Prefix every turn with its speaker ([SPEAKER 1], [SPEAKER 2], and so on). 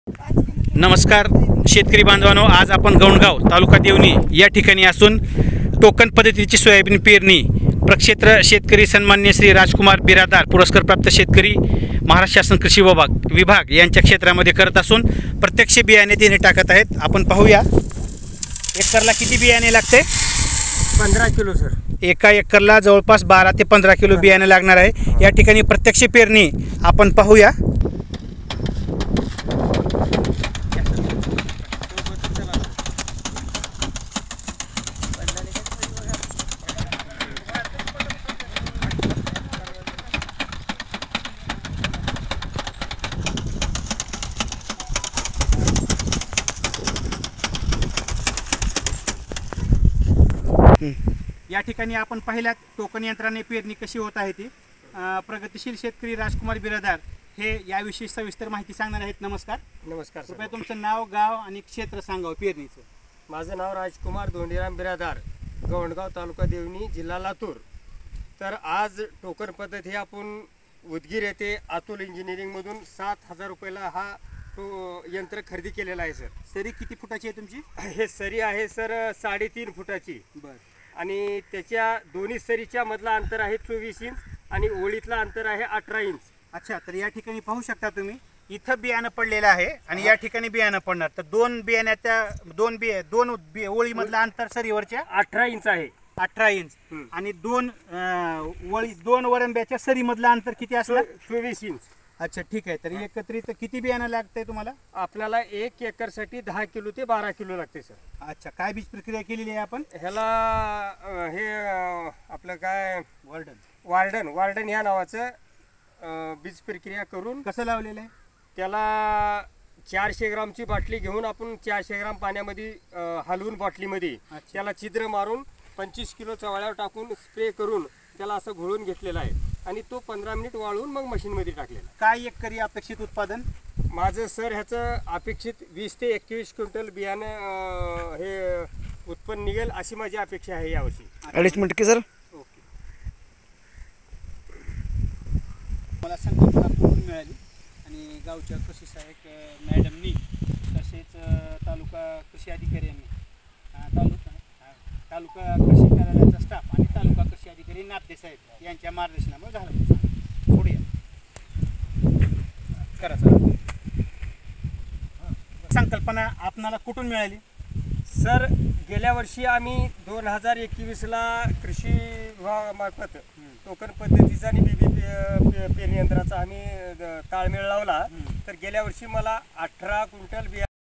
[SPEAKER 1] नमस्कार शेतकरी बांधवांनो, आज आपण गौंडगाव तालुका देवणी या ठिकाणी असून टोकन पद्धतीची सोयाबीन पेरणी प्रक्षेत्र शेतकरी सन्मान्य श्री राजकुमार बिरादार पुरस्कारप्राप्त शेतकरी महाराष्ट्र शासन कृषी विभाग यांच्या क्षेत्रामध्ये करत असून प्रत्यक्ष बियाणे तिने टाकत आहेत। आपण पाहूया एकरला किती बियाणे लागते।
[SPEAKER 2] 15 किलो सर।
[SPEAKER 1] एका एकरला जवळपास 12 ते 15 किलो बियाणे लागणार आहे। या ठिकाणी प्रत्यक्ष पेरणी आपण पाहूया। या ठिकाणी आपण पाहिल्यात टोकन यंत्राने पेरणी कशी होत आहे ती। प्रगतिशील शेतकरी राजकुमार बिरादार हे याविषयी सविस्तर माहिती सांगणार आहेत। नमस्कार।
[SPEAKER 2] नमस्कार।
[SPEAKER 1] कृपया तुमचं नाव, गाव आणि क्षेत्र सांगावं पेरणीचं।
[SPEAKER 2] माझं नाव राजकुमार धोंडीराम बिरादार, गौंडगाव तालुका देवणी, जिल्हा लातूर। तर आज टोकन पद्धत हे आपण उदगीर येथे अतुल इंजिनिअरिंगमधून 7,000 रुपयाला हा यंत्र खरेदी केलेला आहे सर।
[SPEAKER 1] सरी किती फुटाची आहे तुमची?
[SPEAKER 2] हे सरी आहे सर 3.5 फुटाची।
[SPEAKER 1] बरं।
[SPEAKER 2] आणि त्याच्या दोन्ही सरीच्या मधला अंतर आहे 24 इंच आणि ओळीतला अंतर आहे 18 इंच।
[SPEAKER 1] अच्छा, तर या ठिकाणी पाहू शकता तुम्ही इथं बियाणं पडलेलं आहे आणि या ठिकाणी बियाणं पडणार। तर दोन बियाण्याच्या दोन ओळीमधलं अंतर सरीवरच्या
[SPEAKER 2] 18 इंच आहे।
[SPEAKER 1] 18 इंच आणि दोन वरंब्याच्या सरीमधलं अंतर किती असलं?
[SPEAKER 2] 24 इंच।
[SPEAKER 1] अच्छा, ठीक आहे। तर एकत्रित किती बियाणं लागतंय तुम्हाला?
[SPEAKER 2] आपल्याला 1 एकरसाठी 10 किलो ते 12 किलो लागते सर।
[SPEAKER 1] अच्छा, काय बीज प्रक्रिया केलेली आहे आपण?
[SPEAKER 2] ह्याला हे आपलं काय वार्डन या नावाचं बीज प्रक्रिया करून
[SPEAKER 1] कसं लावलेलं आहे?
[SPEAKER 2] त्याला 400 ग्रामची बाटली घेऊन आपण 400 ग्राम पाण्यामध्ये हलवून बाटलीमध्ये त्याला छिद्र मारून 25 किलो चवाळ्यावर टाकून स्प्रे करून त्याला असं घोळून घेतलेला आहे आणि तो 15 मिनिट वाळवून मग मशीनमध्ये टाकलेला।
[SPEAKER 1] काय एकरी अपेक्षित उत्पादन
[SPEAKER 2] माझं सर ह्याचं अपेक्षित 20 ते 21 क्विंटल बियाणं हे उत्पन्न निघेल अशी माझी अपेक्षा आहे यावर्षी।
[SPEAKER 1] 2.5 मिनिट की सर। ओके, मला संकल्पना कुठून मिळाली आणि गावच्या कृषी सहाय्यक मॅडमनी तसेच तालुका कृषी अधिकारी यांनी तालुका कृषी कार्यालयाचा स्टाफ आणि तालुका कृषी अधिकारी नापदे साहेब यांच्या मार्गदर्शनामुळे झालं। पुढे करायचं संकल्पना आपणाला कुठून मिळाली?
[SPEAKER 2] सर गेल्या वर्षी आम्ही 2021ला कृषी विभागामार्फत टोकन पद्धतीचा आणि पेरणी यंत्राचा आम्ही ताळमेळ लावला। तर गेल्या वर्षी मला 18 क्विंटल